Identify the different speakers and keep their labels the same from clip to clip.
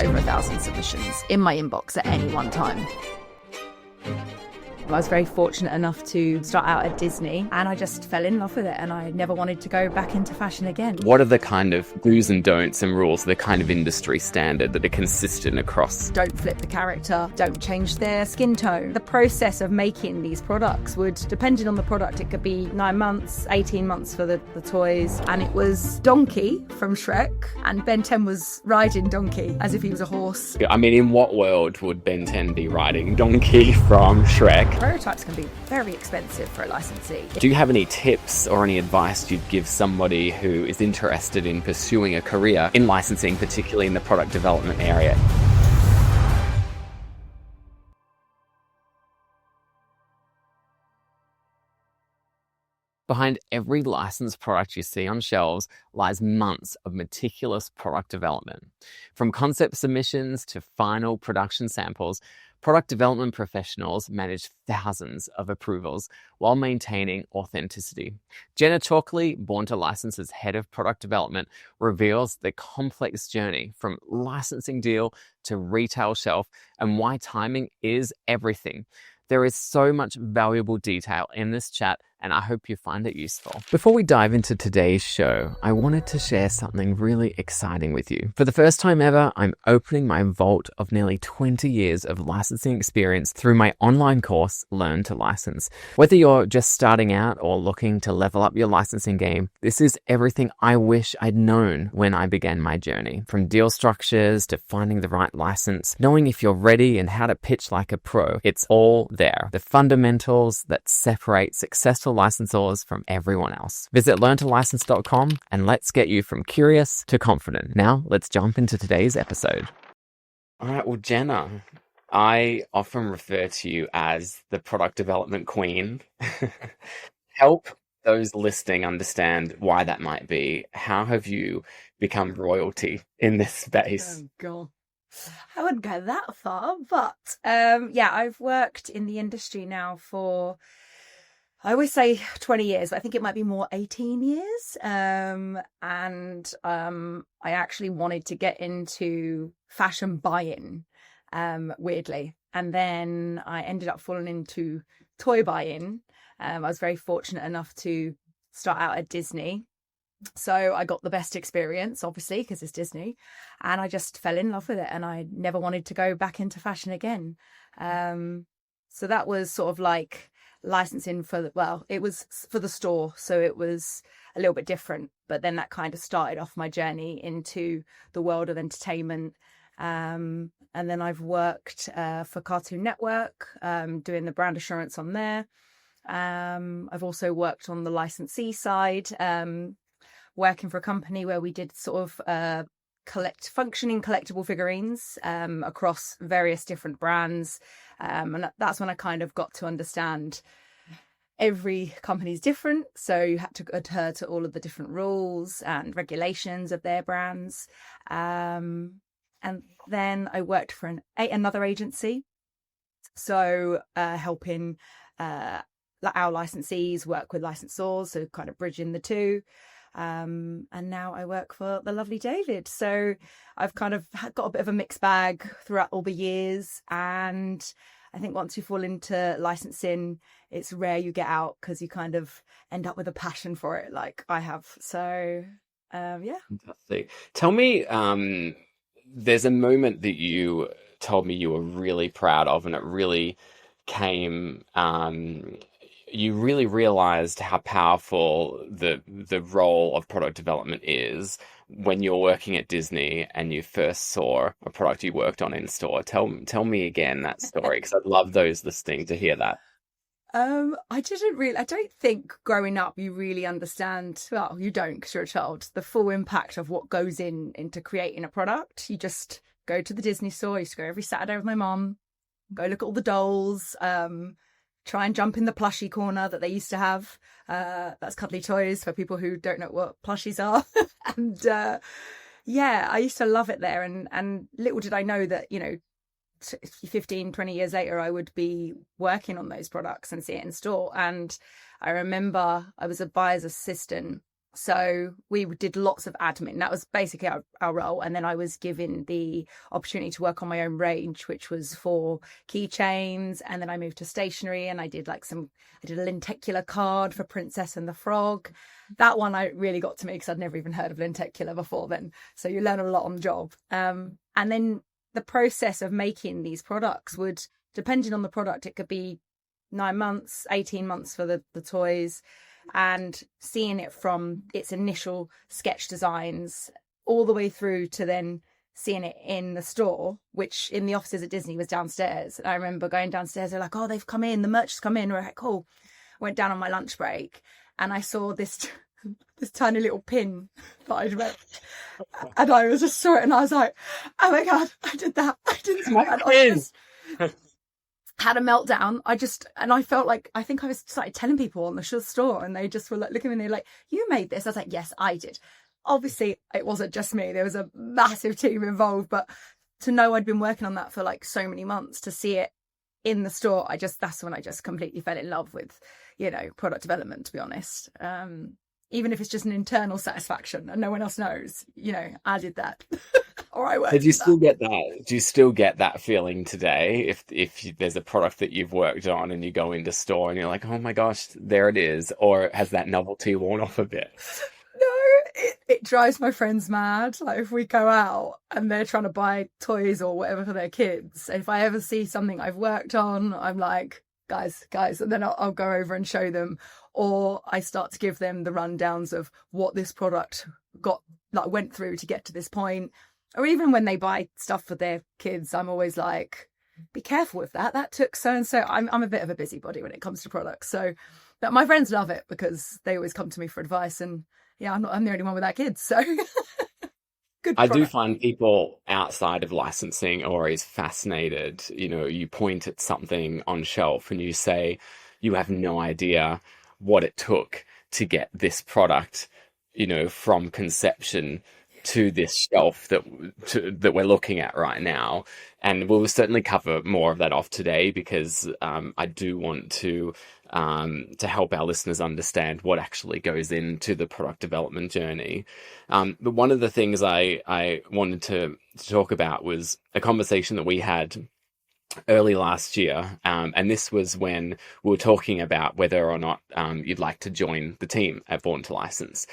Speaker 1: over 1,000 submissions in my inbox at any one time. I was very fortunate enough to start out at Disney, and I just fell in love with it, and I never wanted to go back into fashion again.
Speaker 2: What are the kind of do's and don'ts and rules, the kind of industry standard that are consistent across?
Speaker 1: Don't flip the character, don't change their skin tone. The process of making these products would, depending on the product, it could be 9 months, 18 months for the toys. And it was Donkey from Shrek, and Ben 10 was riding Donkey as if he was a horse.
Speaker 2: I mean, in what world would Ben 10 be riding Donkey from Shrek?
Speaker 1: Prototypes can be very expensive for a licensee.
Speaker 2: Do you have any tips or any advice you'd give somebody who is interested in pursuing a career in licensing, particularly in the product development area? Behind every licensed product you see on shelves lies months of meticulous product development. From concept submissions to final production samples, product development professionals manage thousands of approvals while maintaining authenticity. Jenna Chalkley, born to license as head of product development, reveals the complex journey from licensing deal to retail shelf and why timing is everything. There is so much valuable detail in this chat, and I hope you find it useful. Before we dive into today's show, I wanted to share something really exciting with you. For the first time ever, I'm opening my vault of nearly 20 years of licensing experience through my online course, Learn to License. Whether you're just starting out or looking to level up your licensing game, this is everything I wish I'd known when I began my journey. From deal structures to finding the right license, knowing if you're ready and how to pitch like a pro, it's all there. The fundamentals that separate successful licensors from everyone else. Visit learntolicense.com and let's get you from curious to confident. Now, let's jump into today's episode. All right, well, Jenna, I often refer to you as the product development queen. Help those listening understand why that might be. How have you become royalty in this space?
Speaker 1: Oh, God. I wouldn't go that far, but yeah, I've worked in the industry now for, I always say 20 years, but I think it might be more 18 years. And I actually wanted to get into fashion buy-in, weirdly. And then I ended up falling into toy buy-in. I was very fortunate enough to start out at Disney. So I got the best experience, obviously, because it's Disney, and I just fell in love with it, and I never wanted to go back into fashion again. So that was sort of like licensing for it was for the store, so it was a little bit different. But then that kind of started off my journey into the world of entertainment. And then I've worked for Cartoon Network, doing the brand assurance on there. I've also worked on the licensee side, working for a company where we did sort of functioning collectible figurines across various different brands. And that's when I kind of got to understand every company's different. So you had to adhere to all of the different rules and regulations of their brands. And then I worked for another agency. So helping our licensees work with licensors, so kind of bridging the two. And now I work for the lovely David. So I've kind of got a bit of a mixed bag throughout all the years. And I think once you fall into licensing, it's rare you get out because you kind of end up with a passion for it like I have. So, yeah.
Speaker 2: Fantastic. Tell me, there's a moment that you told me you were really proud of, and it really came, you really realized how powerful the role of product development is when you're working at Disney and you first saw a product you worked on in store. Tell me again that story, because I'd love those listening to hear that.
Speaker 1: I don't think growing up you really understand, well, you don't because you're a child, the full impact of what goes into creating a product. You just go to the Disney store. I used to go every Saturday with my mum, go look at all the dolls, try and jump in the plushie corner that they used to have. That's Cuddly Toys for people who don't know what plushies are. And yeah, I used to love it there. And little did I know that, 15, 20 years later, I would be working on those products and see it in store. And I remember I was a buyer's assistant So we did lots of admin. That was basically our role. And then I was given the opportunity to work on my own range, which was for keychains. And then I moved to stationery, and I did I did a lenticular card for Princess and the Frog. That one I really got to me because I'd never even heard of lenticular before then. So you learn a lot on the job. And then the process of making these products would, depending on the product, it could be 9 months, 18 months for the toys. And seeing it from its initial sketch designs all the way through to then seeing it in the store, which in the offices at Disney was downstairs. And I remember going downstairs, they're like, oh, they've come in, the merch has come in. We're like, cool. I went down on my lunch break and I saw this tiny little pin that I'd made. And I was just saw it and I was like, oh my God, I did that. I did that. I just had a meltdown. I felt like, I think I started telling people on the store, and they just were like looking at me, like, you made this? I was like, yes, I did. Obviously it wasn't just me, there was a massive team involved, but to know I'd been working on that for like so many months, to see it in the store, that's when I just completely fell in love with, product development, to be honest. Even if it's just an internal satisfaction and no one else knows, I did that. Or I worked.
Speaker 2: Do you still get that? Do you still get that feeling today? If there's a product that you've worked on and you go into store and you're like, oh my gosh, there it is, or has that novelty worn off a bit?
Speaker 1: No, it drives my friends mad. Like if we go out and they're trying to buy toys or whatever for their kids, if I ever see something I've worked on, I'm like, guys, and then I'll go over and show them, or I start to give them the rundowns of what this product went through to get to this point. Or even when they buy stuff for their kids, I'm always like, be careful with that. That took so and so. I'm a bit of a busybody when it comes to products. So, but my friends love it because they always come to me for advice. And yeah, I'm the only one without kids. So good.
Speaker 2: I do find people outside of licensing are always fascinated. You point at something on shelf and you say, you have no idea what it took to get this product, from conception to this shelf that we're looking at right now. And we'll certainly cover more of that off today, because I do want to help our listeners understand what actually goes into the product development journey. But one of the things I wanted to talk about was a conversation that we had early last year, and this was when we were talking about whether or not you'd like to join the team at Born to License.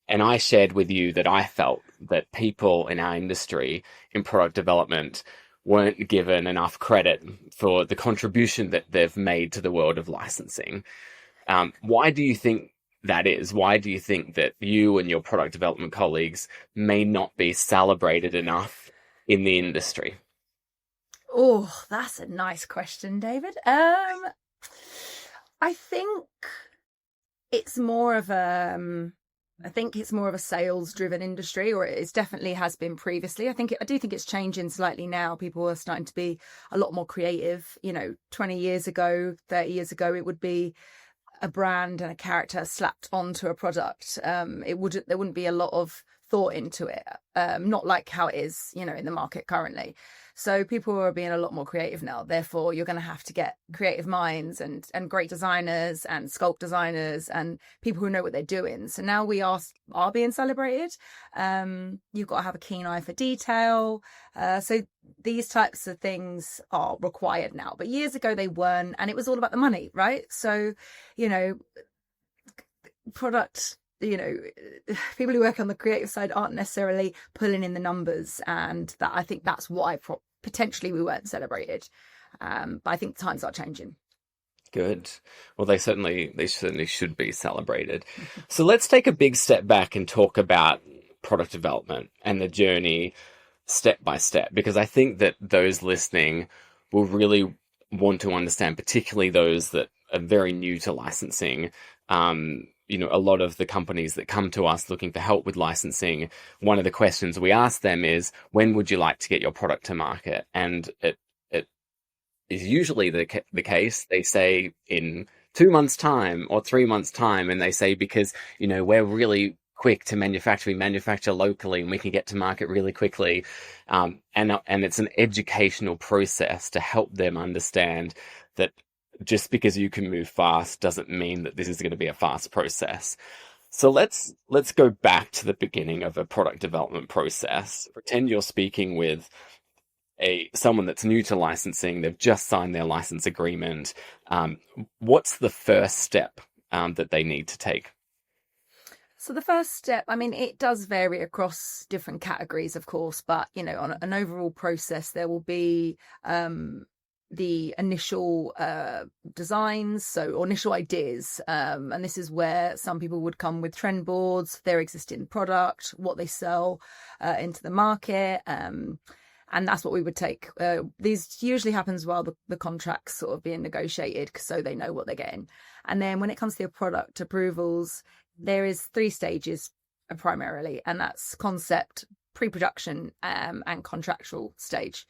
Speaker 2: And I shared with you that I felt that people in our industry in product development weren't given enough credit for the contribution that they've made to the world of licensing. Why do you think that is? Why do you think that you and your product development colleagues may not be celebrated enough in the industry?
Speaker 1: Oh, that's a nice question, David. I think it's more of a sales-driven industry, or it definitely has been previously. I do think it's changing slightly now. People are starting to be a lot more creative. 20 years ago, 30 years ago, it would be a brand and a character slapped onto a product. There wouldn't be a lot of thought into it. Not like how it is, in the market currently. So people are being a lot more creative now. Therefore, you're going to have to get creative minds and great designers and sculpt designers and people who know what they're doing. So now we are being celebrated. You've got to have a keen eye for detail. So these types of things are required now. But years ago, they weren't. And it was all about the money, right? So, product... people who work on the creative side aren't necessarily pulling in the numbers, and that I think that's why potentially we weren't celebrated. But I think times are changing.
Speaker 2: Good. Well, they certainly should be celebrated. So let's take a big step back and talk about product development and the journey step by step, because I think that those listening will really want to understand, particularly those that are very new to licensing. A lot of the companies that come to us looking for help with licensing, one of the questions we ask them is, when would you like to get your product to market? And it is usually the case. They say in 2 months' time or 3 months' time, and they say because, we're really quick to manufacture. We manufacture locally and we can get to market really quickly. And it's an educational process to help them understand that just because you can move fast doesn't mean that this is going to be a fast process. So let's go back to the beginning of a product development process. Pretend you're speaking with a someone that's new to licensing. They've just signed their license agreement. What's the first step that they need to take?
Speaker 1: So the first step, I mean, it does vary across different categories, of course, but on an overall process, there will be the initial designs, or initial ideas, and this is where some people would come with trend boards, their existing product, what they sell into the market, and that's what we would take. These usually happens while the contract's sort of being negotiated, so they know what they're getting. And then when it comes to your product approvals, there is 3 stages primarily, and that's concept, pre-production, and contractual stage.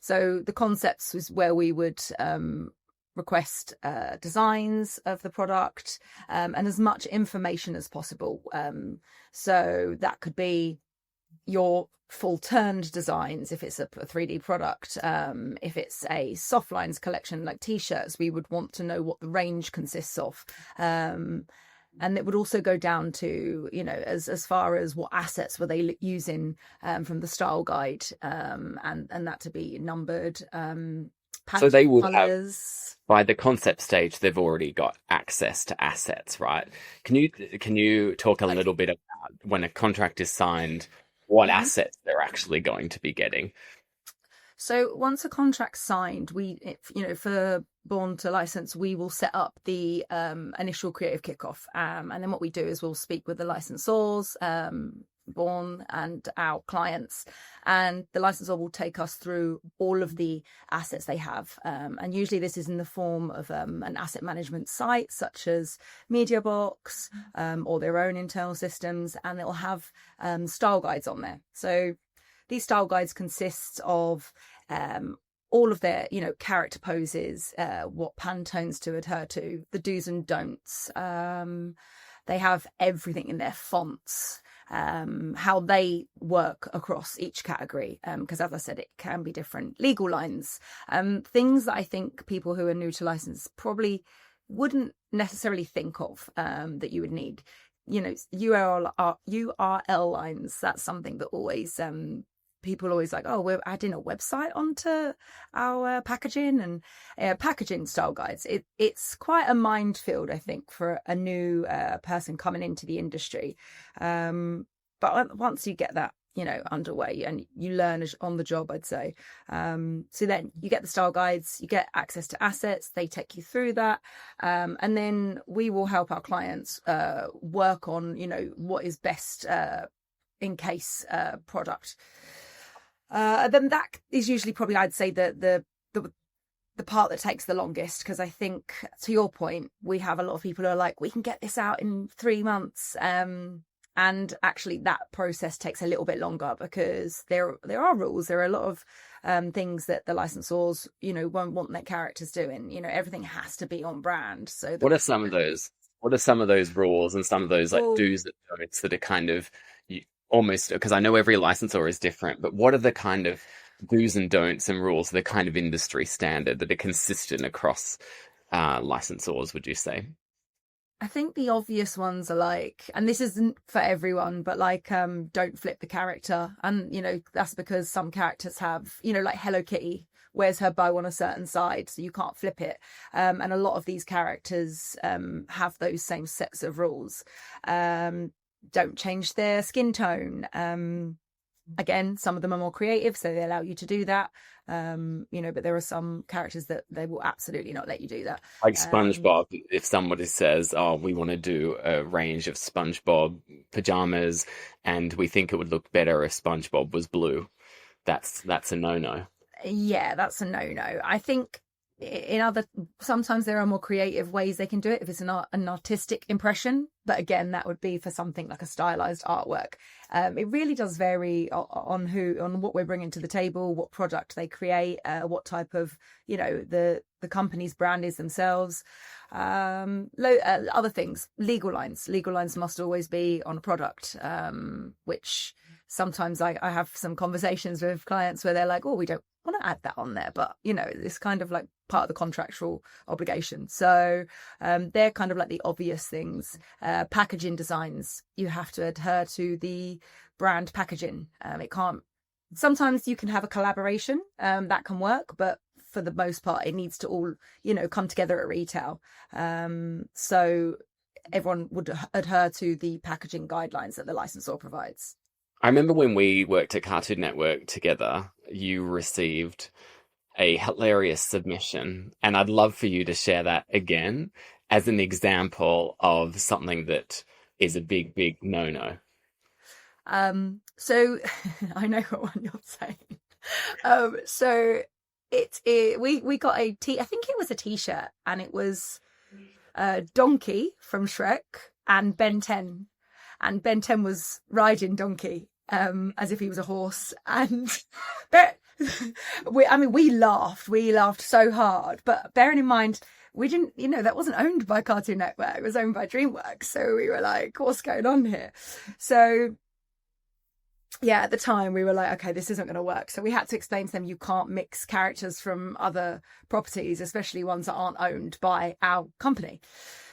Speaker 1: So the concepts is where we would request designs of the product and as much information as possible. So that could be your full turned designs if it's a 3D product. If it's a soft lines collection like t-shirts, we would want to know what the range consists of. And it would also go down to, as far as what assets were they using from the style guide, and that to be numbered.
Speaker 2: So they would
Speaker 1: colours.
Speaker 2: By the concept stage, they've already got access to assets, right? Can you talk a little bit about when a contract is signed, what assets they're actually going to be getting?
Speaker 1: So once a contract's signed, for Born to License, we will set up the initial creative kickoff. And then what we do is we'll speak with the licensors, Born and our clients, and the licensor will take us through all of the assets they have. And usually this is in the form of an asset management site, such as MediaBox, or their own internal systems, and it'll have style guides on there. So these style guides consist of all of their, character poses, what Pantones to adhere to, the do's and don'ts. They have everything in their fonts, how they work across each category. Because as I said, it can be different. Legal lines, things that I think people who are new to license probably wouldn't necessarily think of that you would need. URL lines, that's something that always people always like, oh, we're adding a website onto our packaging and packaging style guides. It's quite a minefield, I think, for a new person coming into the industry. But once you get that, underway and you learn on the job, I'd say. So then you get the style guides, you get access to assets, they take you through that. And then we will help our clients work on, what is best in case product. Then that is usually probably, I'd say, the part that takes the longest, because I think, to your point, we have a lot of people who are like, we can get this out in 3 months. And actually that process takes a little bit longer because there are rules. There are a lot of things that the licensors, won't want their characters doing. Everything has to be on brand. So
Speaker 2: what are some of those? What are some of those rules and some of those do's and don'ts that are kind of almost, because I know every licensor is different, but what are the kind of do's and don'ts and rules, the kind of industry standard that are consistent across licensors, would you say?
Speaker 1: I think the obvious ones are like, and this isn't for everyone, but like, don't flip the character. And, that's because some characters have, like Hello Kitty wears her bow on a certain side, so you can't flip it. And a lot of these characters have those same sets of rules. Don't change their skin tone. Again, some of them are more creative, so they allow you to do that. But there are some characters that they will absolutely not let you do that.
Speaker 2: Like SpongeBob, if somebody says, oh, we want to do a range of SpongeBob pajamas and we think it would look better if SpongeBob was blue, that's a no-no.
Speaker 1: Yeah, that's a no-no. I think sometimes there are more creative ways they can do it if it's an artistic impression, but again, that would be for something like a stylized artwork. It really does vary on what we're bringing to the table, what product they create, what type of the company's brand is themselves. Other things, legal lines must always be on a product, which sometimes I have some conversations with clients where they're like, oh, we don't want to add that on there, but it's kind of like part of the contractual obligation. So they're kind of like the obvious things. Packaging designs, you have to adhere to the brand packaging. It can't. Sometimes you can have a collaboration that can work, but for the most part, it needs to all come together at retail. So everyone would adhere to the packaging guidelines that the licensor provides.
Speaker 2: I remember when we worked at Cartoon Network together, you received a hilarious submission, and I'd love for you to share that again as an example of something that is a big, big no-no.
Speaker 1: So I know what one you're saying. So we got I think it was a t-shirt, and it was Donkey from Shrek and Ben 10. And Ben 10 was riding Donkey as if he was a horse. And we laughed so hard. But bearing in mind, we didn't, that wasn't owned by Cartoon Network. It was owned by DreamWorks. So we were like, what's going on here? So yeah, at the time we were like, okay, this isn't going to work. So we had to explain to them, you can't mix characters from other properties, especially ones that aren't owned by our company.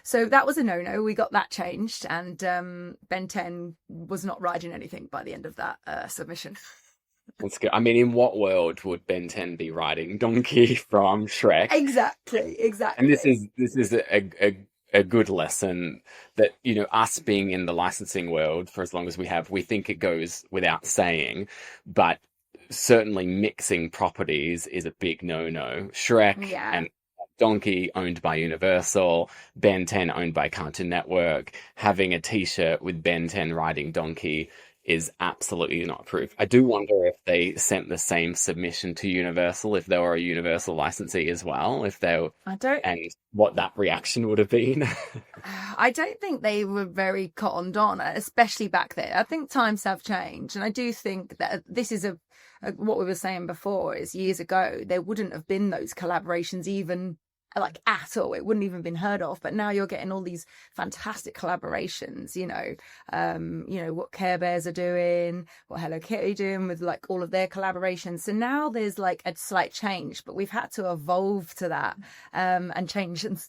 Speaker 1: So that was a no-no. We got that changed, and Ben 10 was not riding anything by the end of that submission.
Speaker 2: That's good. I mean, in what world would Ben 10 be riding Donkey from Shrek?
Speaker 1: Exactly.
Speaker 2: And this is a good lesson that, us being in the licensing world for as long as we have, we think it goes without saying, but certainly mixing properties is a big no-no. Shrek and Donkey owned by Universal, Ben 10 owned by Cartoon Network, having a t-shirt with Ben 10 riding Donkey is absolutely not approved. I do wonder if they sent the same submission to Universal, if they were a Universal licensee as well, and what that reaction would have been.
Speaker 1: I don't think they were very cottoned on, especially back then. I think times have changed, and I do think that this is what we were saying before is years ago, there wouldn't have been those collaborations even like at all. It wouldn't even been heard of, but now you're getting all these fantastic collaborations, what Care Bears are doing, what Hello Kitty doing with like all of their collaborations. So now there's like a slight change, but we've had to evolve to that and change and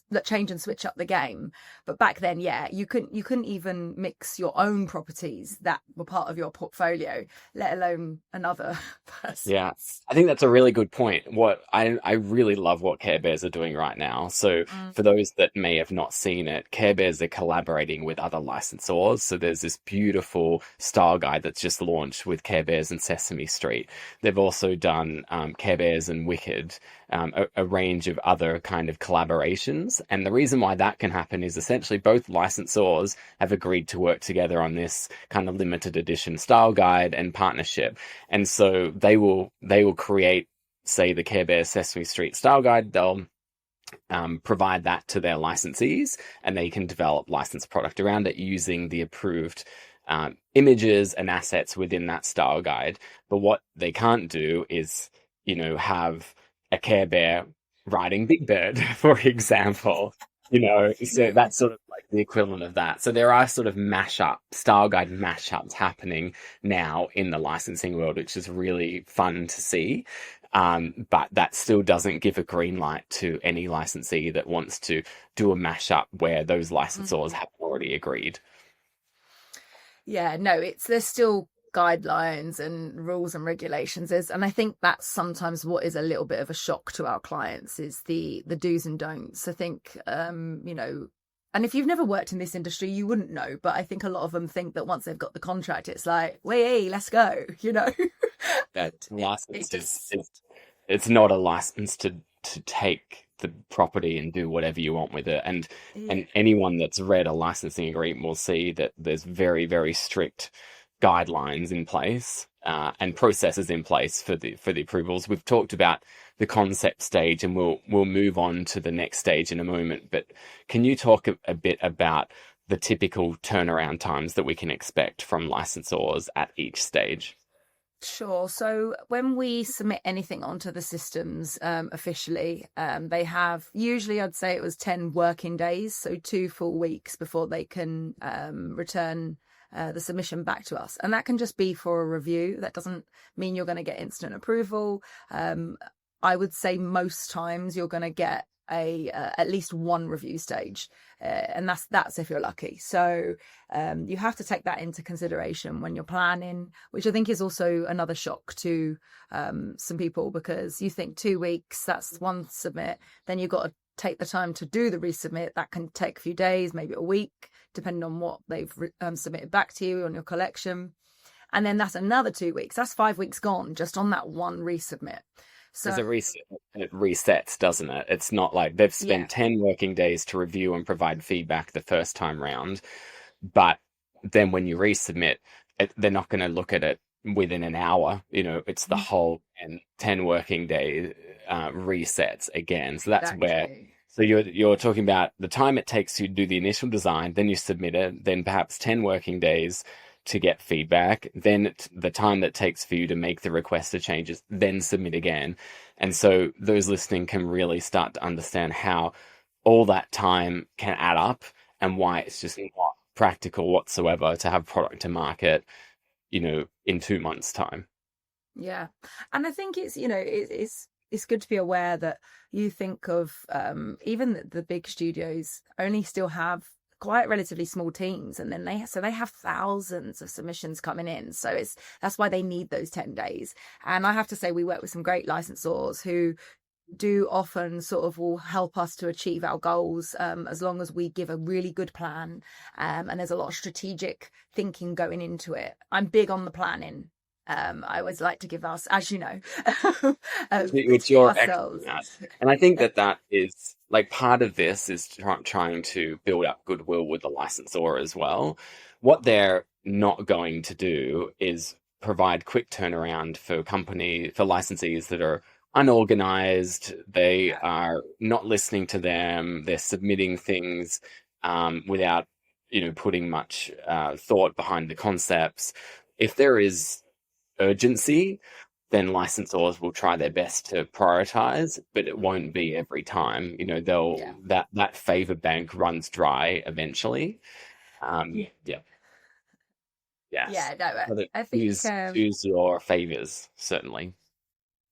Speaker 1: switch up the game. But back then, you couldn't even mix your own properties that were part of your portfolio, let alone another person.
Speaker 2: Yeah, I think that's a really good point. What I really love what Care Bears are doing right now. So for those that may have not seen it, Care Bears are collaborating with other licensors. So there's this beautiful style guide that's just launched with Care Bears and Sesame Street. They've also done Care Bears and Wicked, a range of other kind of collaborations. And the reason why that can happen is essentially both licensors have agreed to work together on this kind of limited edition style guide and partnership. And so they will create, say, the Care Bears Sesame Street style guide. They'll provide that to their licensees, and they can develop licensed product around it using the approved images and assets within that style guide. But what they can't do is, have a Care Bear riding Big Bird, for example. So that's sort of like the equivalent of that. So there are sort of style guide mashups happening now in the licensing world, which is really fun to see. But that still doesn't give a green light to any licensee that wants to do a mashup where those licensors have already agreed.
Speaker 1: Yeah, no, there's still guidelines and rules and regulations and I think that's sometimes what is a little bit of a shock to our clients is the do's and don'ts. I think and if you've never worked in this industry you wouldn't know, but I think a lot of them think that once they've got the contract it's like, hey, let's go.
Speaker 2: That license it's not a license to take the property and do whatever you want with it. And anyone that's read a licensing agreement will see that there's very, very strict guidelines in place and processes in place for the approvals. We've talked about the concept stage, and we'll move on to the next stage in a moment. But can you talk a bit about the typical turnaround times that we can expect from licensors at each stage?
Speaker 1: Sure. So when we submit anything onto the systems officially, they have usually, I'd say it was 10 working days, so 2 full weeks before they can return the submission back to us. And that can just be for a review. That doesn't mean you're going to get instant approval. I would say most times you're going to get at least one review stage, and that's if you're lucky. So you have to take that into consideration when you're planning, which I think is also another shock to some people, because you think 2 weeks, that's one submit, then you've got to take the time to do the resubmit. That can take a few days, maybe a week, depending on what they've submitted back to you on your collection. And then that's another 2 weeks. That's 5 weeks gone just on that one resubmit. So
Speaker 2: it resets, doesn't it? It's not like they've spent 10 working days to review and provide feedback the first time round, but then when you resubmit, they're not going to look at it within an hour. It's the whole 10 working day resets again. So that's where. So you're talking about the time it takes you to do the initial design, then you submit it, then perhaps 10 working days to get feedback, then the time that takes for you to make the requested changes, then submit again. And so those listening can really start to understand how all that time can add up and why it's just not practical whatsoever to have product to market, in 2 months' time.
Speaker 1: Yeah. And I think it's, it's good to be aware that you think of even the big studios only still have quite relatively small teams, and then they have thousands of submissions coming in, so that's why they need those 10 days. And I have to say, we work with some great licensors who do often sort of will help us to achieve our goals, as long as we give a really good plan, and there's a lot of strategic thinking going into it. I'm big on the planning. I always like to give us, as you know,
Speaker 2: it's your ourselves. And I think that is like part of this is trying to build up goodwill with the licensor as well. What they're not going to do is provide quick turnaround for licensees that are unorganized. They are not listening to them. They're submitting things without putting much thought behind the concepts. If there is urgency, then licensors will try their best to prioritize, but it won't be every time. That favor bank runs dry eventually. Yes.
Speaker 1: Yeah, no, I think
Speaker 2: use your favors, certainly.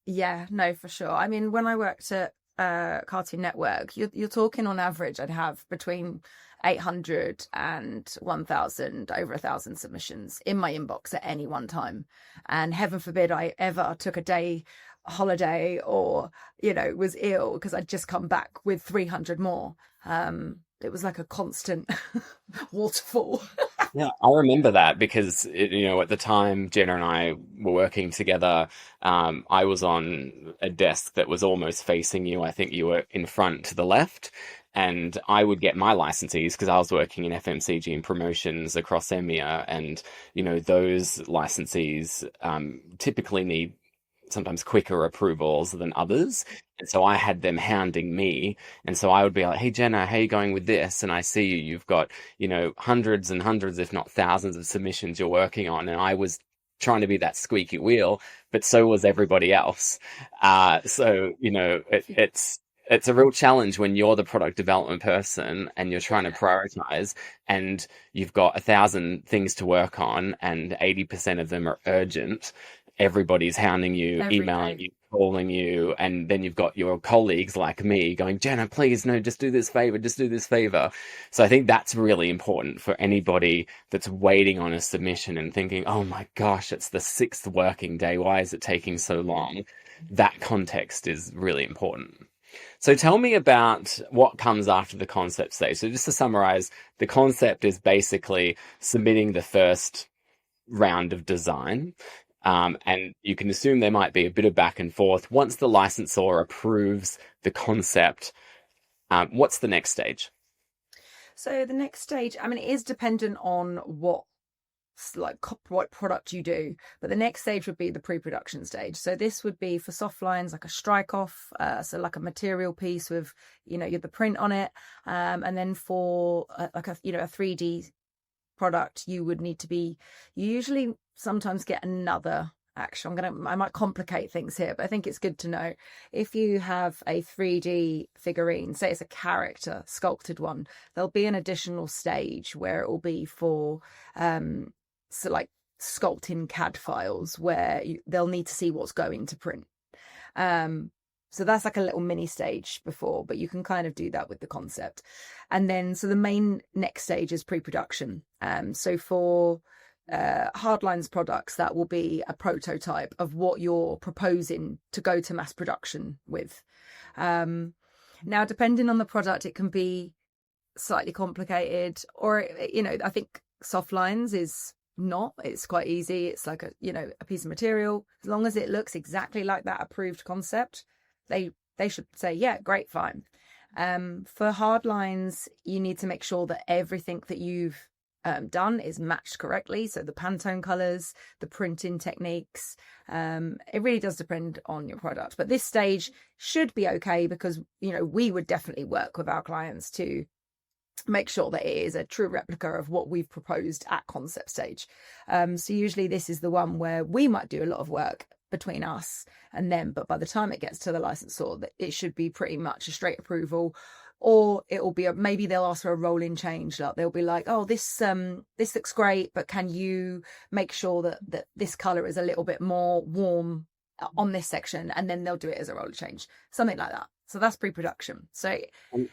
Speaker 1: Yeah, no, for sure. I mean, when I worked at Cartoon Network, you're talking on average, I'd have between 800 and 1,000, over 1,000 submissions in my inbox at any one time. And heaven forbid I ever took a day holiday or, was ill, because I'd just come back with 300 more. It was like a constant waterfall.
Speaker 2: Yeah, I remember that because, at the time Jenna and I were working together, I was on a desk that was almost facing you. I think you were in front to the left. And I would get my licensees, because I was working in FMCG and promotions across EMEA. And, those licensees typically need sometimes quicker approvals than others. And so I had them hounding me. And so I would be like, hey, Jenna, how are you going with this? And I see you've got, hundreds and hundreds, if not thousands of submissions you're working on. And I was trying to be that squeaky wheel, but so was everybody else. It's a real challenge when you're the product development person and you're trying to prioritize and you've got 1,000 things to work on and 80% of them are urgent. Everybody's hounding you, emailing you, calling you, and then you've got your colleagues like me going, Jenna, please, no, just do this favor. So I think that's really important for anybody that's waiting on a submission and thinking, oh my gosh, it's the 6th working day. Why is it taking so long? That context is really important. So tell me about what comes after the concept stage. So just to summarize, the concept is basically submitting the first round of design. And you can assume there might be a bit of back and forth. Once the licensor approves the concept, what's the next stage?
Speaker 1: So the next stage, I mean, it is dependent on what product you do, but the next stage would be the pre-production stage. So this would be for soft lines, like a strike off, so like a material piece with, you have the print on it, and then for a 3D product, you would need to you usually sometimes get another actually. I might complicate things here, but I think it's good to know. If you have a 3D figurine, say it's a character sculpted one, there'll be an additional stage where it will be for so like sculpting CAD files where they'll need to see what's going to print. So that's like a little mini stage before, but you can kind of do that with the concept. And then, so the main next stage is pre-production. So for Hardlines products, that will be a prototype of what you're proposing to go to mass production with. Now, depending on the product, it can be slightly complicated, or, I think Softlines is not. It's quite easy. It's like a piece of material. As long as it looks exactly like that approved concept, they should say, yeah, great, fine. For Hardlines, you need to make sure that everything that you've done is matched correctly. So the Pantone colors, the printing techniques, it really does depend on your product. But this stage should be okay because, we would definitely work with our clients to make sure that it is a true replica of what we've proposed at concept stage. So usually this is the one where we might do a lot of work between us and them, but by the time it gets to the licensor, it should be pretty much a straight approval. Or it will be maybe they'll ask for a rolling change. Like they'll be like, oh, this looks great, but can you make sure that this color is a little bit more warm on this section? And then they'll do it as a rolling change, something like that. So that's pre-production. So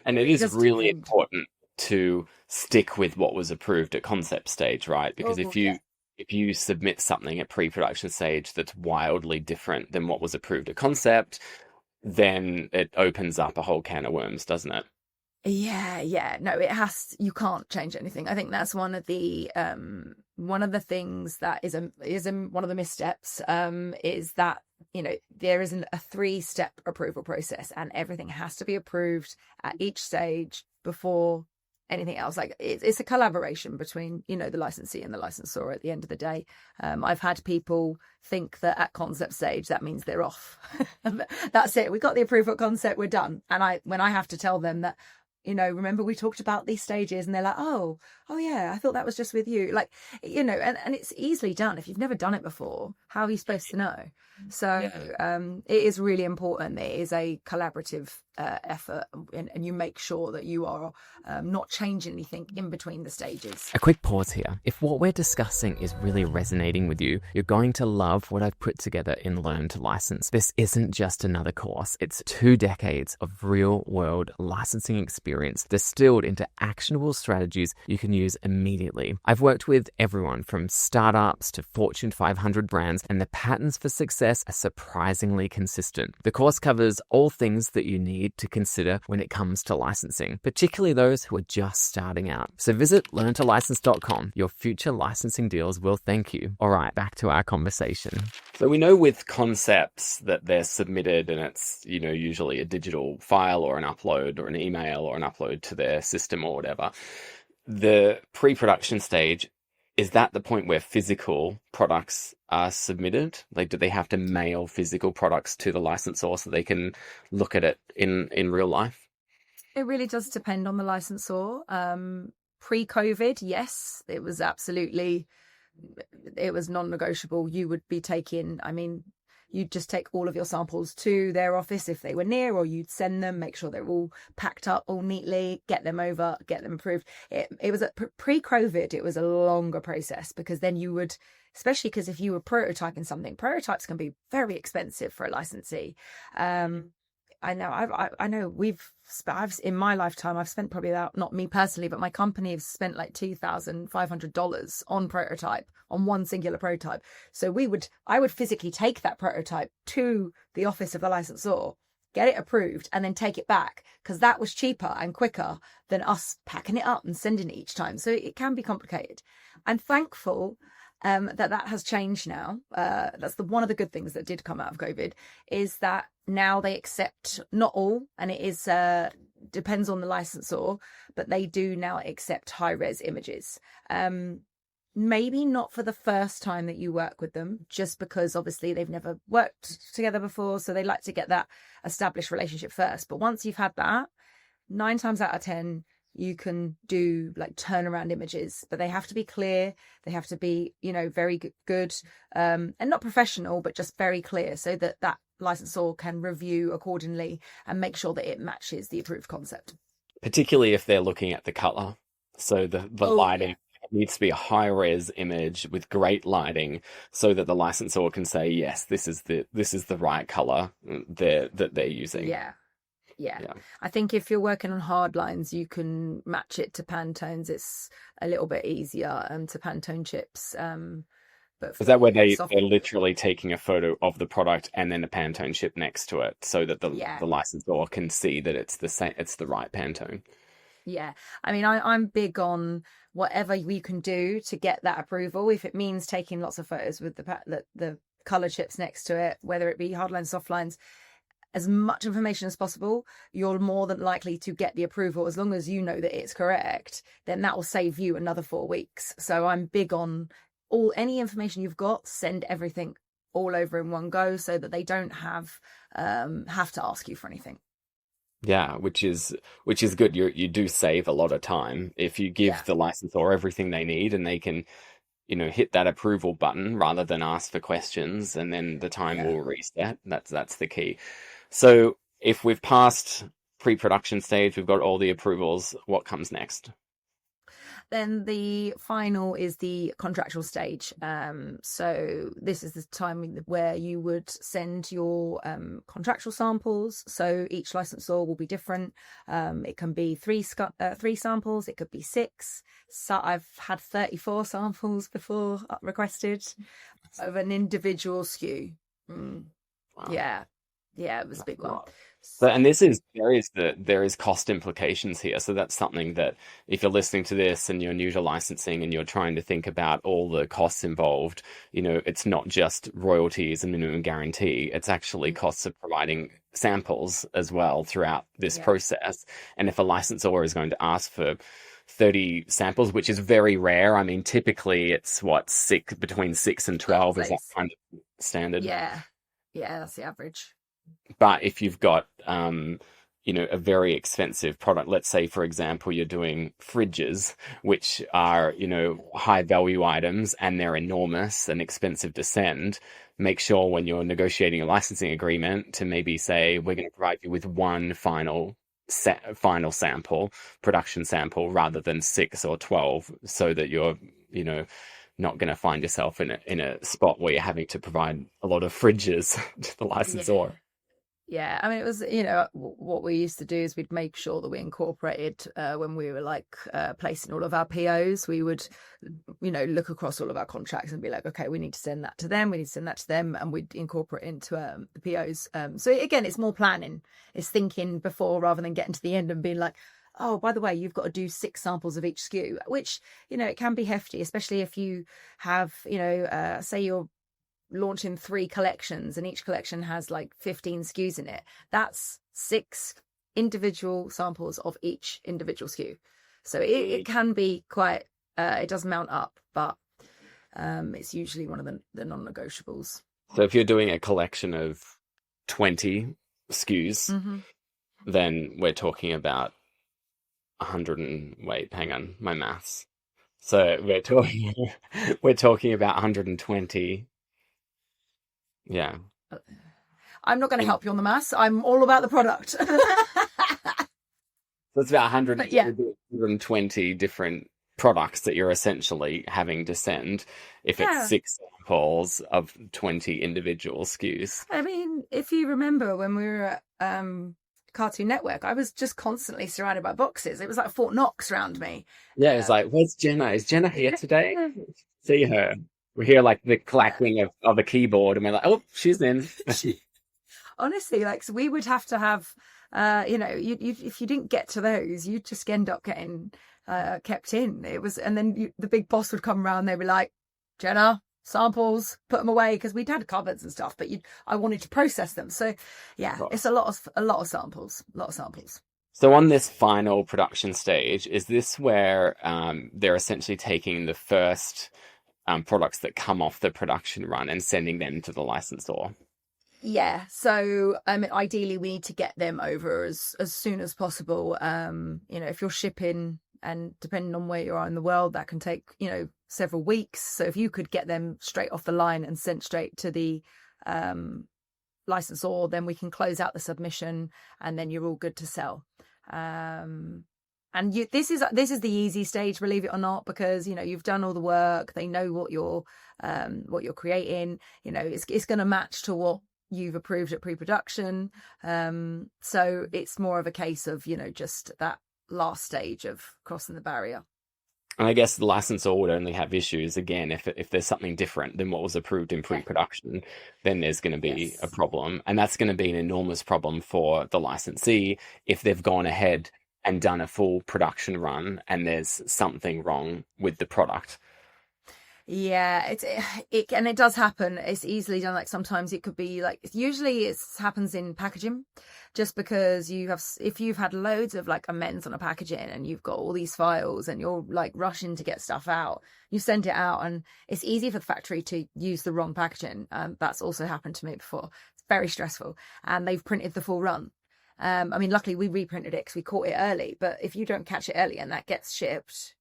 Speaker 2: and it is really important to stick with what was approved at concept stage, right? Because if you submit something at pre-production stage that's wildly different than what was approved at concept, then it opens up a whole can of worms, doesn't it?
Speaker 1: Yeah. No, you can't change anything. I think that's one of the things that is one of the missteps, is that, there isn't a 3-step approval process and everything has to be approved at each stage before anything else. Like it's a collaboration between, the licensee and the licensor at the end of the day. I've had people think that at concept stage, that means they're off. That's it. We got the approval concept, we're done. And when I have to tell them that, remember we talked about these stages, and they're like, oh yeah, I thought that was just with you. Like, and it's easily done. If you've never done it before, how are you supposed to know? So it is really important. It is a collaborative effort, and you make sure that you are not changing anything in between the stages.
Speaker 2: A quick pause here. If what we're discussing is really resonating with you, you're going to love what I've put together in Learn to License. This isn't just another course. It's 2 decades of real-world licensing experience distilled into actionable strategies you can use immediately. I've worked with everyone from startups to Fortune 500 brands, and the patterns for success are surprisingly consistent. The course covers all things that you need to consider when it comes to licensing, particularly those who are just starting out. So visit learntolicense.com. Your future licensing deals will thank you. All right, back to our conversation. So we know with concepts that they're submitted and it's, usually a digital file or an upload or an email or an upload to their system or whatever. The pre-production stage, is that the point where physical products are submitted? Like, do they have to mail physical products to the licensor so they can look at it in real life?
Speaker 1: It really does depend on the licensor. Pre-COVID, yes, it was non-negotiable. You would be you'd just take all of your samples to their office if they were near, or you'd send them, make sure they're all packed up all neatly, get them over, get them approved. It was pre-COVID, it was a longer process, because then you would, especially because if you were prototyping something, prototypes can be very expensive for a licensee. I know I've in my lifetime, I've spent probably about, not me personally, but my company has spent like $2,500 on prototype, on one singular prototype. So I would physically take that prototype to the office of the licensor, get it approved, and then take it back, because that was cheaper and quicker than us packing it up and sending it each time. So it can be complicated. I'm thankful that has changed now. That's one of the good things that did come out of COVID, is that now they accept, not all, and it is depends on the licensor, but they do now accept high-res images. Maybe not for the first time that you work with them, just because obviously they've never worked together before, so they like to get that established relationship first. But once you've had that, 9 times out of 10, you can do like turnaround images, but they have to be clear. They have to be, very good, and not professional, but just very clear, so that that licensor can review accordingly and make sure that it matches the approved concept.
Speaker 2: Particularly if they're looking at the color. So the lighting needs to be a high res image with great lighting, so that the licensor can say, yes, this is the right color that they're using.
Speaker 1: Yeah. I think if you're working on hard lines, you can match it to Pantones. It's a little bit easier to Pantone chips. But
Speaker 2: is that where they're literally taking a photo of the product and then a Pantone chip next to it, so that the licensor can see that it's the right Pantone?
Speaker 1: Yeah, I mean, I'm big on whatever we can do to get that approval. If it means taking lots of photos with the color chips next to it, whether it be hard lines, soft lines, as much information as possible, you're more than likely to get the approval. As long as you know that it's correct, then that will save you another 4 weeks. So I'm big on any information you've got, send everything all over in one go, so that they don't have to ask you for anything.
Speaker 2: Yeah, which is good. You do save a lot of time if you give the licensor everything they need, and they can, hit that approval button rather than ask for questions, and then the time will reset. That's the key. So if we've passed pre-production stage, we've got all the approvals, what comes next?
Speaker 1: Then the final is the contractual stage. So this is the time where you would send your contractual samples. So each licensor will be different. It can be three samples. It could be 6. So I've had 34 samples before requested of an individual SKU. Wow. Yeah, it was a big one.
Speaker 2: So, and there is cost implications here. So that's something that if you're listening to this and you're new to licensing and you're trying to think about all the costs involved, it's not just royalties and minimum guarantee. It's actually costs of providing samples as well throughout this process. And if a licensor is going to ask for 30 samples, which is very rare. I mean, typically it's between 6 and 12 is that kind of standard.
Speaker 1: Yeah, that's the average.
Speaker 2: But if you've got, a very expensive product, let's say, for example, you're doing fridges, which are, high value items and they're enormous and expensive to send, make sure when you're negotiating a licensing agreement to maybe say, we're going to provide you with one final sample, production sample, rather than 6 or 12, so that you're, not going to find yourself in a spot where you're having to provide a lot of fridges to the licensor.
Speaker 1: Yeah, I mean, it was, what we used to do is we'd make sure that we incorporated when we were placing all of our POs, we would, look across all of our contracts and be like, okay, we need to send that to them, we need to send that to them, and we'd incorporate into the POs. So again, it's more planning, it's thinking before rather than getting to the end and being like, oh, by the way, you've got to do 6 samples of each SKU, which, it can be hefty, especially if you have, say you're launching 3 collections and each collection has 15 SKUs in it. That's 6 individual samples of each individual SKU. So it can be quite, it does mount up, but it's usually one of the non-negotiables.
Speaker 2: So if you're doing a collection of 20 SKUs, then we're talking about 100 and wait, hang on, my maths. So we're talking about 120. Yeah.
Speaker 1: I'm not going to help you on the maths. I'm all about the product. So
Speaker 2: it's about 120 different products that you're essentially having to send if it's 6 samples of 20 individual SKUs.
Speaker 1: I mean, if you remember when we were at Cartoon Network, I was just constantly surrounded by boxes. It was like Fort Knox around me.
Speaker 2: Yeah, it's like, where's Jenna? Is Jenna here today? See her. We hear the clacking of a keyboard and we're like, oh, she's in.
Speaker 1: Honestly, so we would have to have, if you didn't get to those, you'd just end up getting kept in. And then the big boss would come around. They'd be like, Jenna, samples, put them away, because we'd had cupboards and stuff, but I wanted to process them. So yeah, it's a lot of samples.
Speaker 2: So on this final production stage, is this where they're essentially taking the first products that come off the production run and sending them to the licensor?
Speaker 1: Yeah, so ideally we need to get them over as soon as possible. If you're shipping, and depending on where you are in the world, that can take, several weeks. So if you could get them straight off the line and sent straight to the licensor, then we can close out the submission, and then you're all good to sell. And this is the easy stage, believe it or not, because you've done all the work. They know what you're creating. It's going to match to what you've approved at pre-production. So it's more of a case of just that last stage of crossing the barrier.
Speaker 2: And I guess the licensor would only have issues again if there's something different than what was approved in pre-production, then there's going to be a problem, and that's going to be an enormous problem for the licensee if they've gone ahead and done a full production run and there's something wrong with the product.
Speaker 1: Yeah, it does happen. It's easily done. Like sometimes it could be like, usually it happens in packaging, just because if you've had loads of like amends on a packaging and you've got all these files and you're like rushing to get stuff out, you send it out and it's easy for the factory to use the wrong packaging. That's also happened to me before. It's very stressful, and they've printed the full run. Luckily we reprinted it because we caught it early, but if you don't catch it early and that gets shipped,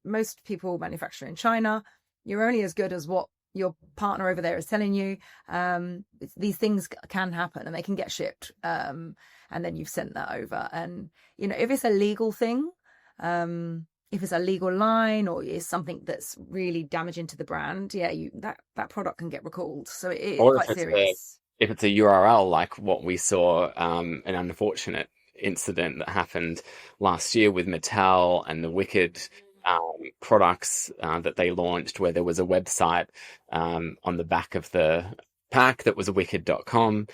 Speaker 1: most people manufacture in China. You're only as good as what your partner over there is telling you. These things can happen and they can get shipped. And then you've sent that over. And, if it's a legal thing, if it's a legal line or it's something that's really damaging to the brand, that product can get recalled. So it is quite serious.
Speaker 2: If it's a URL, like what we saw, an unfortunate incident that happened last year with Mattel and the Wicked products that they launched, where there was a website on the back of the pack that was wicked.com,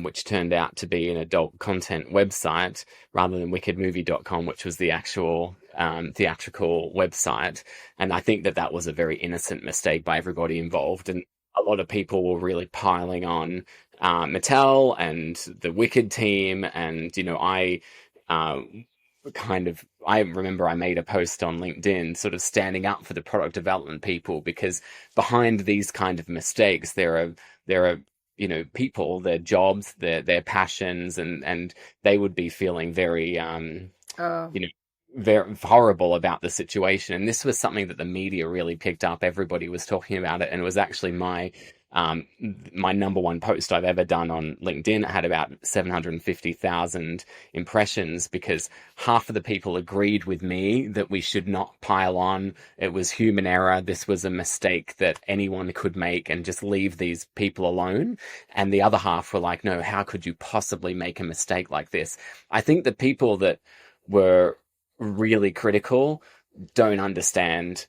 Speaker 2: which turned out to be an adult content website rather than wickedmovie.com, which was the actual theatrical website. And I think that was a very innocent mistake by everybody involved. And a lot of people were really piling on Mattel and the Wicked team. And, I remember I made a post on LinkedIn sort of standing up for the product development people, because behind these kind of mistakes, there are people, their jobs, their passions, and they would be feeling very, very horrible about the situation. And this was something that the media really picked up. Everybody was talking about it, and it was actually my number one post I've ever done on LinkedIn. It had about 750,000 impressions, because half of the people agreed with me that we should not pile on. It was human error. This was a mistake that anyone could make, and just leave these people alone. And the other half were like, no, how could you possibly make a mistake like this? I think the people that were really critical don't understand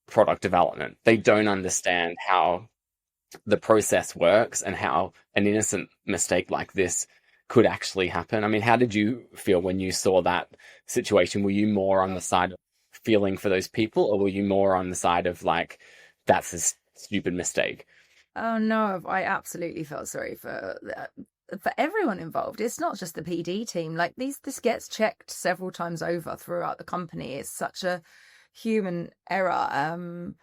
Speaker 2: product development. They don't understand how the process works and how an innocent mistake like this could actually happen. I mean, how did you feel when you saw that situation? Were you more on the side of feeling for those people, or were you more on the side of like, that's a stupid mistake?
Speaker 1: Oh no, I absolutely felt sorry for everyone involved. It's not just the PD team. Like this gets checked several times over throughout the company. It's such a human error. And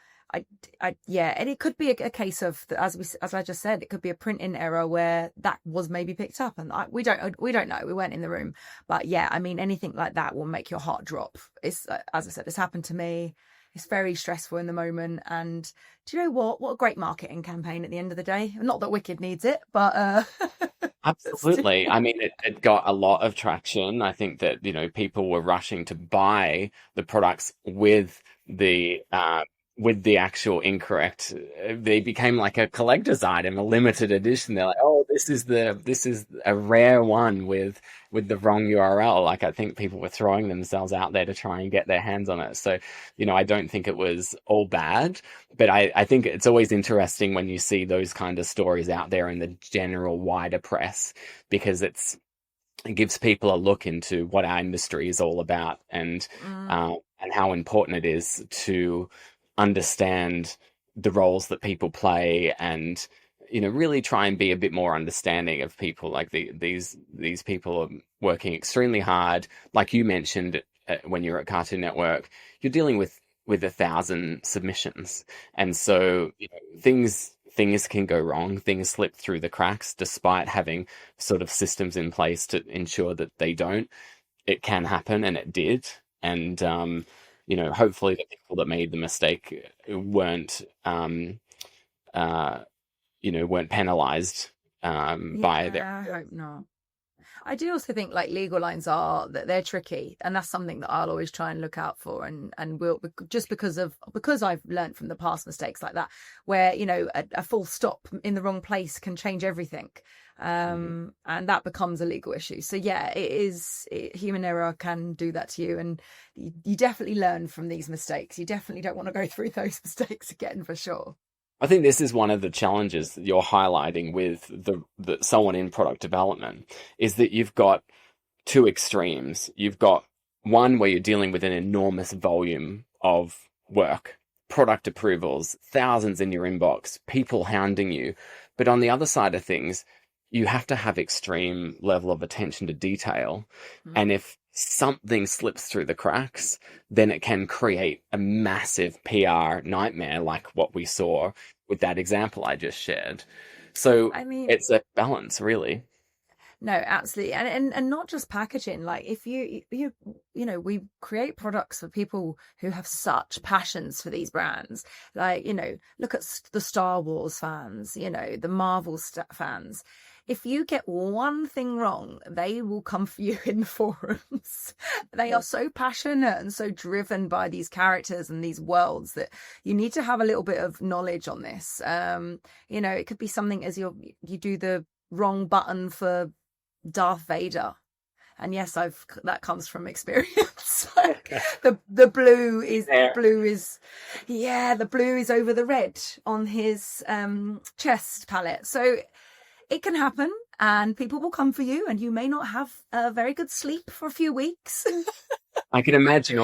Speaker 1: it could be a case of, as I just said, it could be a printing error where that was maybe picked up, and we don't know. We weren't in the room, but anything like that will make your heart drop. It's as I said, it's happened to me. It's very stressful in the moment, and do you know what? What a great marketing campaign at the end of the day. Not that Wicked needs it, but
Speaker 2: Absolutely. I mean, it got a lot of traction. I think that people were rushing to buy the products with the actual incorrect. They became like a collector's item, a limited edition. They're like, oh, this is a rare one with the wrong URL. Like, I think people were throwing themselves out there to try and get their hands on it. So, I don't think it was all bad, but I think it's always interesting when you see those kind of stories out there in the general wider press, because it gives people a look into what our industry is all about, and how important it is to understand the roles that people play, and really try and be a bit more understanding of people. Like these people are working extremely hard. Like you mentioned, when you're at Cartoon Network, you're dealing with 1,000 submissions, and so things things can go wrong, things slip through the cracks, despite having sort of systems in place to ensure that they don't. It can happen, and it did. And hopefully the people that made the mistake weren't penalized by their.
Speaker 1: I hope not. I do also think like legal lines are that they're tricky, and that's something that I'll always try and look out for, and will, just because I've learned from the past mistakes like that, where a full stop in the wrong place can change everything, and that becomes a legal issue. So yeah, human error can do that to you, and you definitely learn from these mistakes. You definitely don't want to go through those mistakes again, for sure.
Speaker 2: I think this is one of the challenges that you're highlighting with the someone in product development, is that you've got two extremes. You've got one where you're dealing with an enormous volume of work, product approvals, thousands in your inbox, people hounding you. But on the other side of things, you have to have extreme level of attention to detail. And if something slips through the cracks, then it can create a massive PR nightmare, like what we saw with that example I just shared. So it's a balance, really.
Speaker 1: No, absolutely. And not just packaging. Like if we create products for people who have such passions for these brands. Like, look at the Star Wars fans, the Marvel fans. If you get one thing wrong, they will come for you in the forums. They are so passionate and so driven by these characters and these worlds that you need to have a little bit of knowledge on this. It could be something as you do the wrong button for Darth Vader. And yes, that comes from experience. the blue is over the red on his chest palette. So it can happen, and people will come for you, and you may not have a very good sleep for a few weeks.
Speaker 2: I can imagine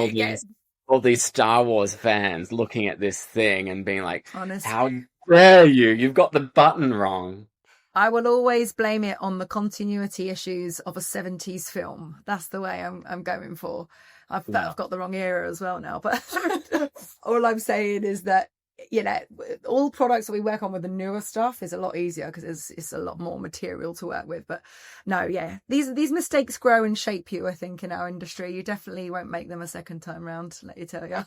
Speaker 2: all these Star Wars fans looking at this thing and being like, honestly, how dare you? You've got the button wrong.
Speaker 1: I will always blame it on the continuity issues of a 70s film. That's the way I'm going for. I've got the wrong era as well now, but all I'm saying is that all products that we work on with the newer stuff is a lot easier because it's a lot more material to work with. But no, yeah, these mistakes grow and shape you. I think in our industry, you definitely won't make them a second time round. Let me tell you.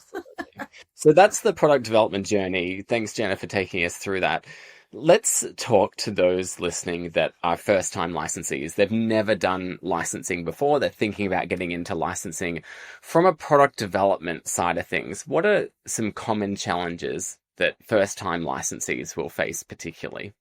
Speaker 2: So that's the product development journey. Thanks, Jenna, for taking us through that. Let's talk to those listening that are first-time licensees. They've never done licensing before. They're thinking about getting into licensing. From a product development side of things, what are some common challenges that first-time licensees will face particularly?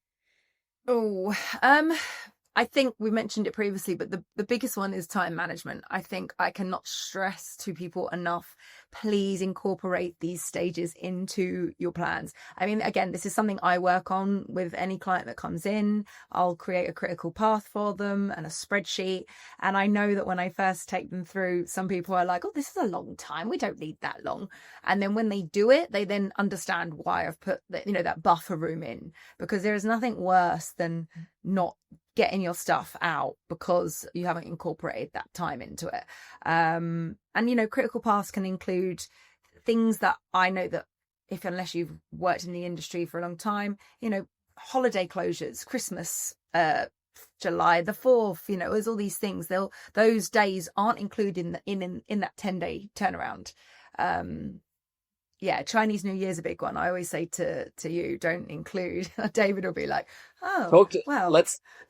Speaker 1: I think we mentioned it previously, but the biggest one is time management. I think I cannot stress to people enough, please incorporate these stages into your plans. I mean, again, this is something I work on with any client that comes in. I'll create a critical path for them and a spreadsheet. And I know that when I first take them through, some people are like, oh, this is a long time. We don't need that long. And then when they do it, they then understand why I've put that buffer room in, because there is nothing worse than not getting your stuff out because you haven't incorporated that time into it. And critical paths can include things that I know that unless you've worked in the industry for a long time, holiday closures, Christmas, July the 4th, there's all these things. Those days aren't included in that 10-day turnaround. Chinese New Year's a big one. I always say to you, don't include. David will be like,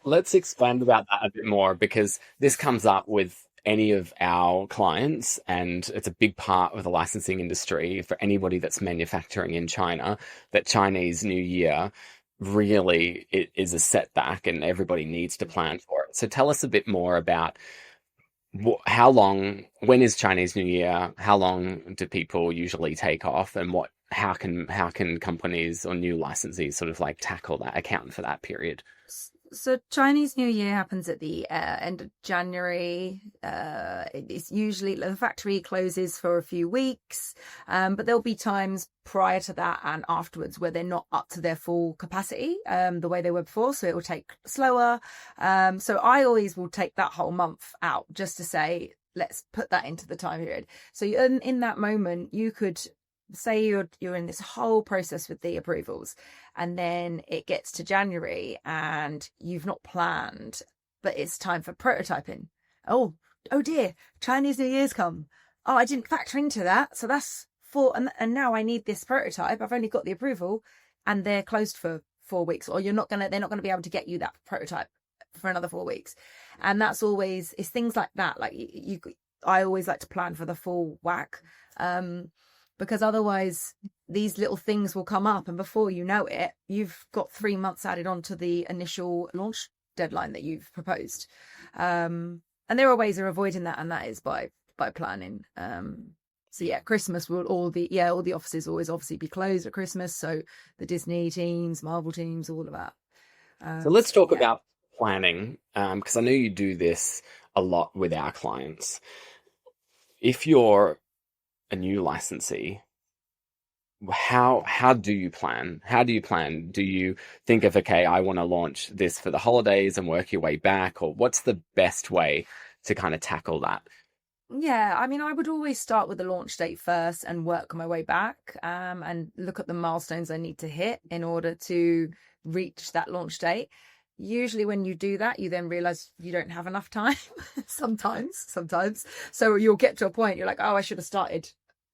Speaker 2: let's expand about that a bit more, because this comes up with any of our clients, and it's a big part of the licensing industry for anybody that's manufacturing in China, that Chinese New Year really is a setback and everybody needs to plan for it. So tell us a bit more about how long, when is Chinese New Year? How long do people usually take off, and how can companies or new licensees sort of like tackle that, account for that period?
Speaker 1: So Chinese New Year happens at the end of January. It's usually the factory closes for a few weeks, but there'll be times prior to that and afterwards where they're not up to their full capacity the way they were before. So it will take slower. So I always will take that whole month out just to say, let's put that into the time period. So in that moment, you could say you're in this whole process with the approvals, and then it gets to January and you've not planned, but it's time for prototyping. Oh dear, Chinese New Year's come. Oh, I didn't factor into that. So that's and now I need this prototype. I've only got the approval, and they're closed for 4 weeks, or they're not gonna be able to get you that prototype for another 4 weeks. And that's always, it's things like that. Like I always like to plan for the full whack. Because otherwise these little things will come up, and before you know it, you've got 3 months added on to the initial launch deadline that you've proposed. And there are ways of avoiding that, and that is by planning. So yeah, Christmas will all the offices always obviously be closed at Christmas. So the Disney teams, Marvel teams, all of that.
Speaker 2: So let's talk about planning, because I know you do this a lot with our clients. If you're a new licensee, how do you plan? Do you think of, okay, I want to launch this for the holidays and work your way back, or what's the best way to kind of tackle that?
Speaker 1: Yeah, I mean, I would always start with the launch date first and work my way back, and look at the milestones I need to hit in order to reach that launch date. Usually when you do that, you then realize you don't have enough time. sometimes. So you'll get to a point, you're like, oh, I should have started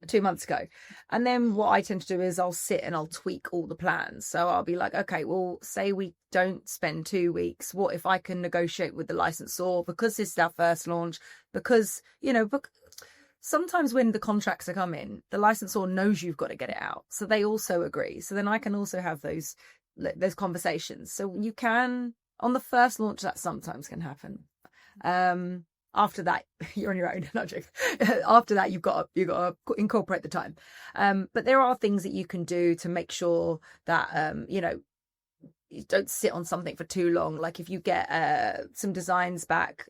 Speaker 1: 2 months ago. And then what I tend to do is I'll sit and I'll tweak all the plans. So I'll be like, okay, well, say we don't spend 2 weeks. What if I can negotiate with the licensor, because this is our first launch? Because, sometimes when the contracts are coming, the licensor knows you've got to get it out. So they also agree. So then I can also have those conversations. So you can, on the first launch, that sometimes can happen. After that, you're on your own. Not joking. After that, you've got to incorporate the time. But there are things that you can do to make sure that you don't sit on something for too long. Like if you get some designs back,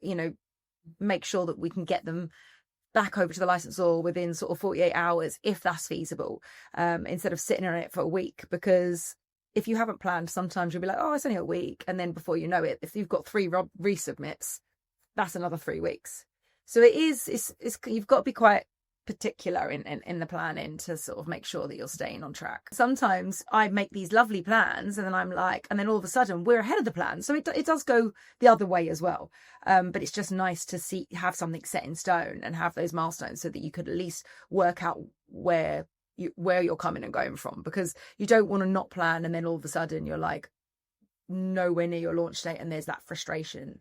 Speaker 1: make sure that we can get them back over to the licensor within sort of 48 hours, if that's feasible, instead of sitting on it for a week. Because if you haven't planned, sometimes you'll be like, oh, it's only a week. And then before you know it, if you've got 3 resubmits, that's another 3 weeks. So it's you've got to be quite particular in the planning to sort of make sure that you're staying on track. Sometimes I make these lovely plans and then I'm like, and then all of a sudden we're ahead of the plan. So it does go the other way as well. But it's just nice to have something set in stone and have those milestones so that you could at least work out where you're coming and going from, because you don't want to not plan and then all of a sudden you're like nowhere near your launch date and there's that frustration.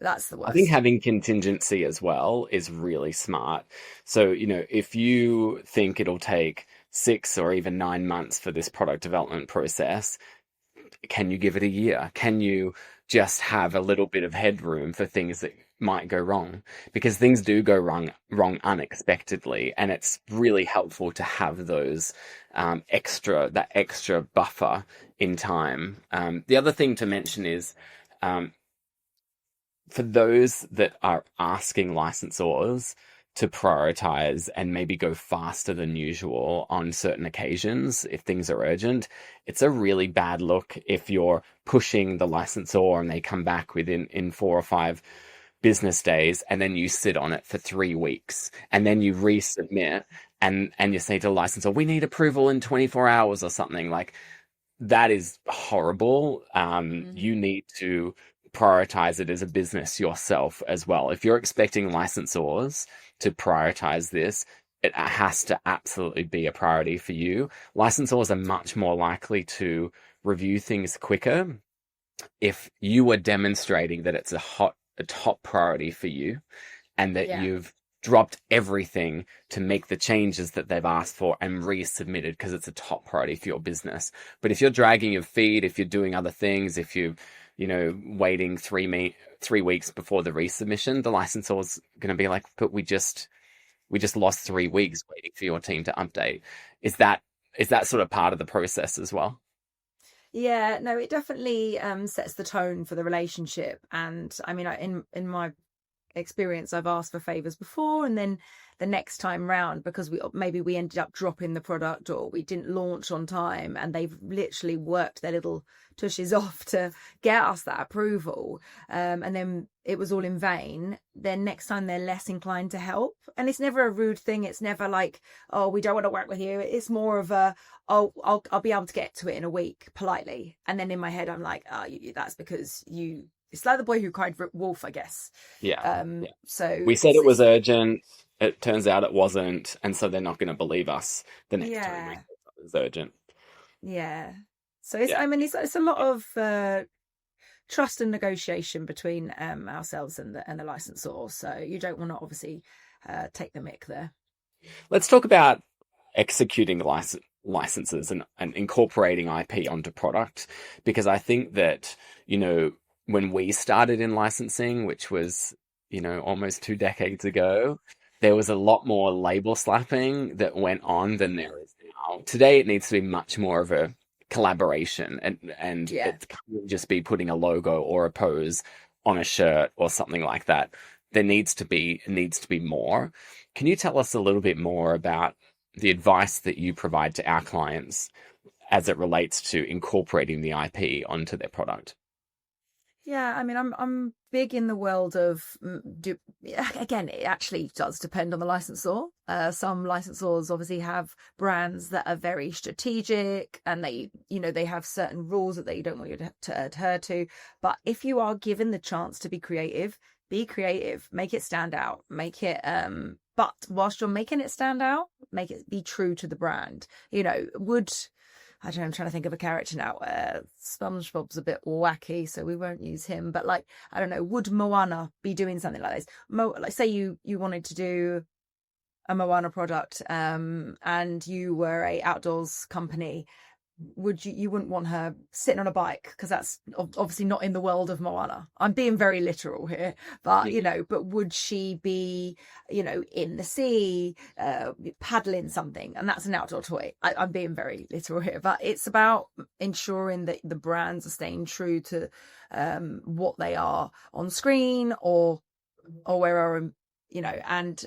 Speaker 1: That's the worst.
Speaker 2: I think having contingency as well is really smart. So, if you think it'll take 6 or even 9 months for this product development process, can you give it a year? Can you just have a little bit of headroom for things that might go wrong? Because things do go wrong unexpectedly, and it's really helpful to have those extra buffer in time. The other thing to mention is, for those that are asking licensors to prioritize and maybe go faster than usual on certain occasions, if things are urgent, it's a really bad look if you're pushing the licensor and they come back in 4 or 5 business days, and then you sit on it for 3 weeks, and then you resubmit and you say to the licensor, we need approval in 24 hours or something. Like, that is horrible. You need to prioritize it as a business yourself as well. If you're expecting licensors to prioritize this, it has to absolutely be a priority for you. Licensors are much more likely to review things quicker if you are demonstrating that it's a top priority for you, and that you've dropped everything to make the changes that they've asked for and resubmitted because it's a top priority for your business. But if you're dragging your feet, if you're doing other things, if you waiting 3 weeks before the resubmission, the licensor's going to be like, but we just lost 3 weeks waiting for your team to update. Is that sort of part of the process as well?
Speaker 1: Yeah, no, it definitely sets the tone for the relationship. And I mean, in my experience, I've asked for favors before, and then the next time round, because we ended up dropping the product or we didn't launch on time, and they've literally worked their little tushes off to get us that approval, and then it was all in vain, then next time they're less inclined to help. And it's never a rude thing. It's never like, oh, we don't want to work with you. It's more of a, oh, I'll be able to get to it in a week politely. And then in my head, I'm like, oh, that's because it's like the boy who cried wolf, I guess.
Speaker 2: Yeah.
Speaker 1: So
Speaker 2: we said it was urgent. It turns out it wasn't. And so they're not going to believe us the next time we said it was urgent.
Speaker 1: Yeah. So it's a lot of trust and negotiation between ourselves and the licensor. So you don't want to obviously take the mick there.
Speaker 2: Let's talk about executing licenses and incorporating IP onto product, because I think that, when we started in licensing, which was, almost 2 decades ago, there was a lot more label slapping that went on than there is now. Today, it needs to be much more of a collaboration, and it can't just be putting a logo or a pose on a shirt or something like that. There needs to be more. Can you tell us a little bit more about the advice that you provide to our clients as it relates to incorporating the IP onto their product?
Speaker 1: Yeah, I mean, I'm big in the world of, again, it actually does depend on the licensor. Some licensors obviously have brands that are very strategic, and they have certain rules that they don't want you to adhere to. But if you are given the chance to be creative, make it stand out, but whilst you're making it stand out, make it be true to the brand. I don't know, I'm trying to think of a character now. SpongeBob's a bit wacky, so we won't use him. But I don't know, would Moana be doing something like this? Say you wanted to do a Moana product, and you were a outdoors company. You wouldn't want her sitting on a bike, because that's obviously not in the world of Moana. I'm being very literal here, but but would she be in the sea paddling something? And that's an outdoor toy. I'm being very literal here, but it's about ensuring that the brands are staying true to what they are on screen or wherever, and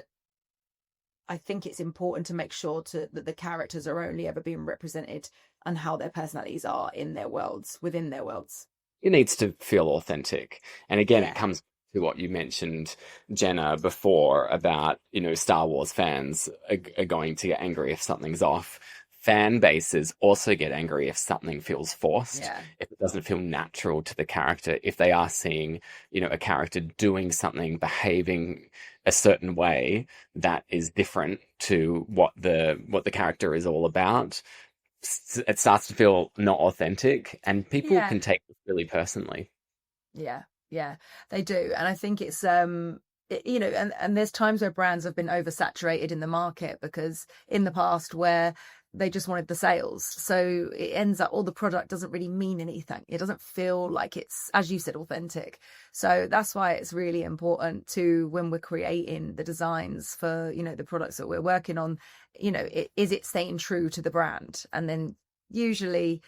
Speaker 1: I think it's important to make sure that the characters are only ever being represented and how their personalities are in their worlds, within their worlds.
Speaker 2: It needs to feel authentic. And again, it comes to what you mentioned, Jenna, before about, Star Wars fans are going to get angry if something's off. Fan bases also get angry if something feels forced, if it doesn't feel natural to the character, if they are seeing, a character doing something, behaving a certain way that is different to what the character is all about. It starts to feel not authentic, and people can take it really personally.
Speaker 1: Yeah, they do. And I think it's and there's times where brands have been oversaturated in the market, because in the past where they just wanted the sales, so it ends up all the product doesn't really mean anything. It doesn't feel like it's, as you said, authentic. So that's why it's really important to, when we're creating the designs for the products that we're working on, is it staying true to the brand? And then usually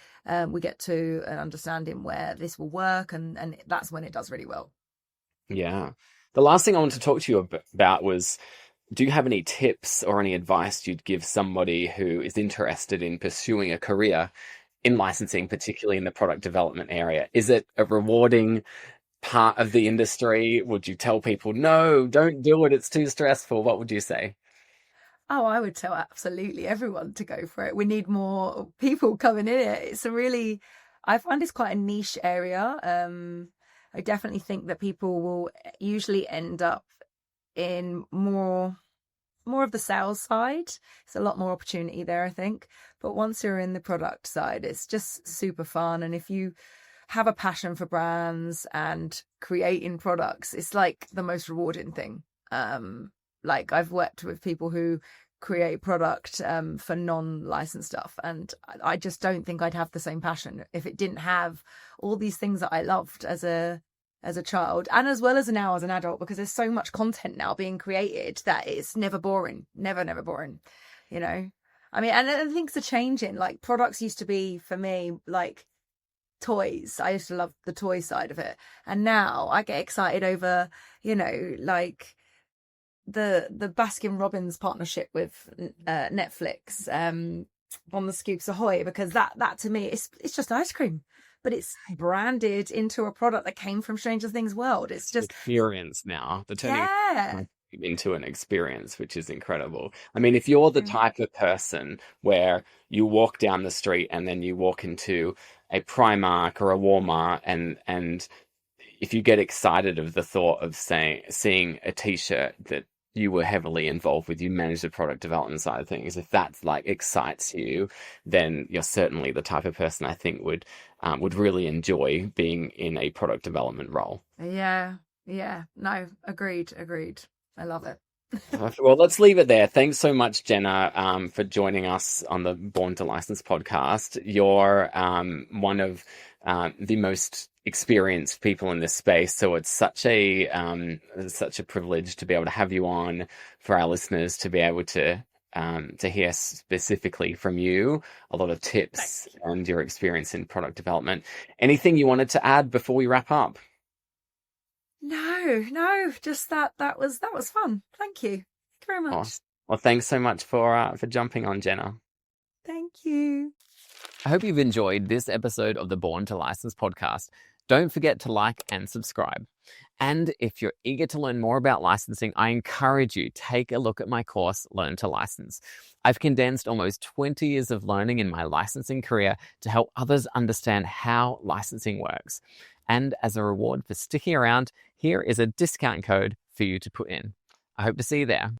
Speaker 1: we get to an understanding where this will work, and that's when it does really well.
Speaker 2: Yeah. The last thing I wanted to talk to you about was, do you have any tips or any advice you'd give somebody who is interested in pursuing a career in licensing, particularly in the product development area? Is it a rewarding part of the industry? Would you tell people, no, don't do it, it's too stressful? What would you say?
Speaker 1: Oh, I would tell absolutely everyone to go for it. We need more people coming in it. I find it's quite a niche area. I definitely think that people will usually end up in more of the sales side. It's a lot more opportunity there, I think. But once you're in the product side, it's just super fun. And if you have a passion for brands and creating products, it's like the most rewarding thing. I've worked with people who create product for non-licensed stuff, and I just don't think I'd have the same passion if it didn't have all these things that I loved as a child, and as well as now as an adult, because there's so much content now being created that it's never boring, never boring. I mean, and things are changing. Like, products used to be, for me, like toys. I used to love the toy side of it. And now I get excited over, like the Baskin Robbins partnership with Netflix on the Scoops Ahoy, because that to me it's just ice cream, but it's branded into a product that came from Stranger Things world. It's just
Speaker 2: experience now. The turning
Speaker 1: yeah.
Speaker 2: into an experience, which is incredible. I mean, if you're the type of person where you walk down the street and then you walk into a Primark or a Walmart and if you get excited of the thought of seeing a t-shirt that you were heavily involved with, you manage the product development side of things, if that like excites you, then you're certainly the type of person I think would really enjoy being in a product development role.
Speaker 1: Yeah. No, agreed. I love it.
Speaker 2: Well, let's leave it there. Thanks so much, Jenna, for joining us on the Born to License podcast. You're one of the most experienced people in this space, so it's such a privilege to be able to have you on, for our listeners to be able to hear specifically from you a lot of tips and your experience in product development. Anything you wanted to add before we wrap up?
Speaker 1: No, just that was fun. Thank you. Thank you very much.
Speaker 2: Awesome. Well, thanks so much for jumping on, Jenna.
Speaker 1: Thank you.
Speaker 2: I hope you've enjoyed this episode of the Born to License podcast. Don't forget to like and subscribe. And if you're eager to learn more about licensing, I encourage you, take a look at my course, Learn to License. I've condensed almost 20 years of learning in my licensing career to help others understand how licensing works. And as a reward for sticking around, here is a discount code for you to put in. I hope to see you there.